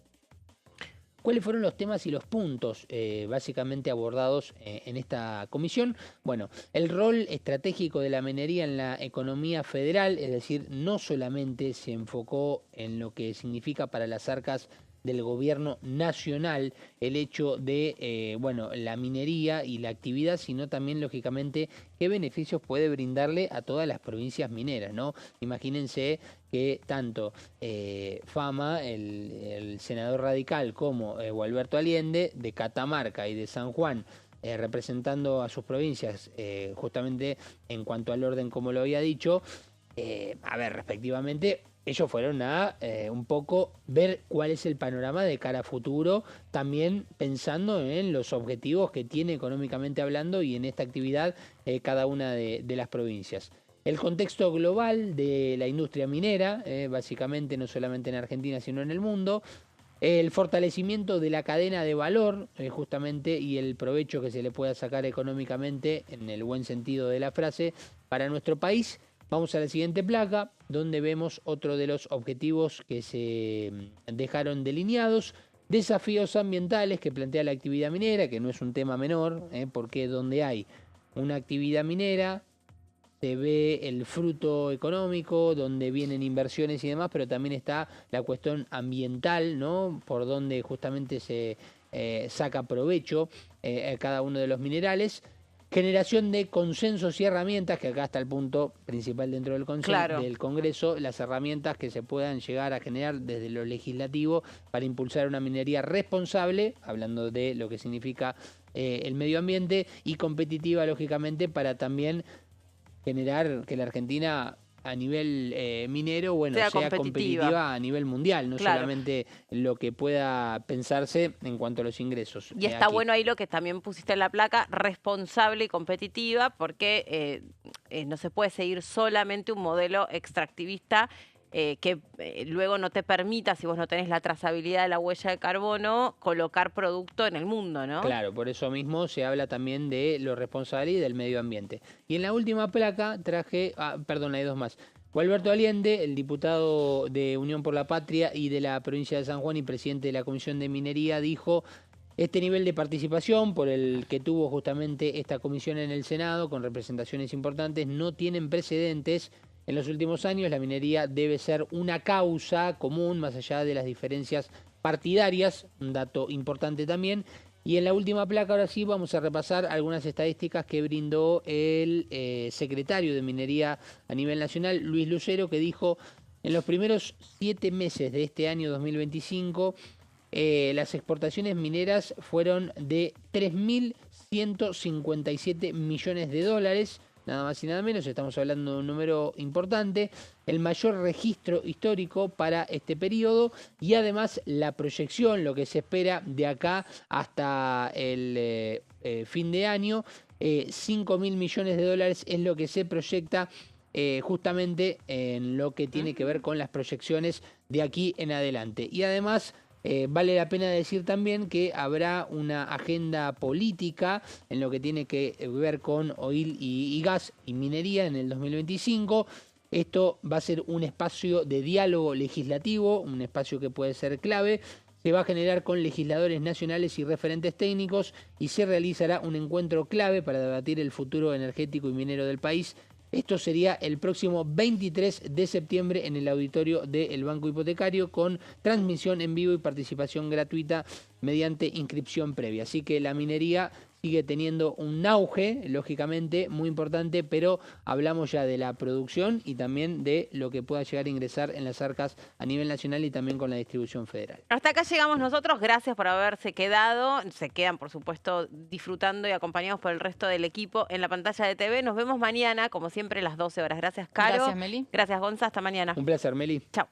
¿Cuáles fueron los temas y los puntos básicamente abordados en esta comisión? Bueno, el rol estratégico de la minería en la economía federal, es decir, no solamente se enfocó en lo que significa para las arcas del gobierno nacional el hecho de la minería y la actividad, sino también, lógicamente, qué beneficios puede brindarle a todas las provincias mineras, ¿no? Imagínense que tanto Fama, el senador radical, como Gualberto Allende, de Catamarca y de San Juan, representando a sus provincias, justamente en cuanto al orden, como lo había dicho, respectivamente, ellos fueron a un poco ver cuál es el panorama de cara a futuro, también pensando en los objetivos que tiene económicamente hablando y en esta actividad cada una de las provincias. El contexto global de la industria minera, básicamente no solamente en Argentina sino en el mundo, el fortalecimiento de la cadena de valor, justamente, y el provecho que se le pueda sacar económicamente, en el buen sentido de la frase, para nuestro país. Vamos a la siguiente placa, donde vemos otro de los objetivos que se dejaron delineados. Desafíos ambientales que plantea la actividad minera, que no es un tema menor, porque donde hay una actividad minera se ve el fruto económico, donde vienen inversiones y demás, pero también está la cuestión ambiental, ¿no? Por donde justamente se saca provecho a cada uno de los minerales. Generación de consensos y herramientas, que acá está el punto principal dentro del Congreso, las herramientas que se puedan llegar a generar desde lo legislativo para impulsar una minería responsable, hablando de lo que significa el medio ambiente, y competitiva, lógicamente, para también generar que la Argentina a nivel minero, sea competitiva a nivel mundial, no solamente lo que pueda pensarse en cuanto a los ingresos. Y está bueno ahí lo que también pusiste en la placa, responsable y competitiva, porque no se puede seguir solamente un modelo extractivista que luego no te permita, si vos no tenés la trazabilidad de la huella de carbono, colocar producto en el mundo, ¿no? Claro, por eso mismo se habla también de lo responsable y del medio ambiente. Y en la última placa traje, hay dos más. Gualberto Allende, el diputado de Unión por la Patria y de la provincia de San Juan y presidente de la Comisión de Minería, dijo: este nivel de participación por el que tuvo justamente esta comisión en el Senado, con representaciones importantes, no tienen precedentes. En los últimos años la minería debe ser una causa común, más allá de las diferencias partidarias, un dato importante también. Y en la última placa, ahora sí, vamos a repasar algunas estadísticas que brindó el secretario de Minería a nivel nacional, Luis Lucero, que dijo: en los primeros 7 meses de este año 2025, las exportaciones mineras fueron de 3.157 millones de dólares, nada más y nada menos, estamos hablando de un número importante, el mayor registro histórico para este periodo, y además la proyección, lo que se espera de acá hasta el fin de año, 5.000 millones de dólares es lo que se proyecta justamente en lo que tiene que ver con las proyecciones de aquí en adelante. Y además vale la pena decir también que habrá una agenda política en lo que tiene que ver con oil y gas y minería en el 2025. Esto va a ser un espacio de diálogo legislativo, un espacio que puede ser clave. Se va a generar con legisladores nacionales y referentes técnicos y se realizará un encuentro clave para debatir el futuro energético y minero del país. Esto sería el próximo 23 de septiembre en el auditorio del Banco Hipotecario, con transmisión en vivo y participación gratuita mediante inscripción previa. Así que la minería sigue teniendo un auge, lógicamente, muy importante, pero hablamos ya de la producción y también de lo que pueda llegar a ingresar en las arcas a nivel nacional y también con la distribución federal. Hasta acá llegamos nosotros, gracias por haberse quedado. Se quedan, por supuesto, disfrutando y acompañados por el resto del equipo en la pantalla de TV. Nos vemos mañana, como siempre, a las 12 horas. Gracias, Caro. Gracias, Meli. Gracias, Gonza. Hasta mañana. Un placer, Meli. Chao.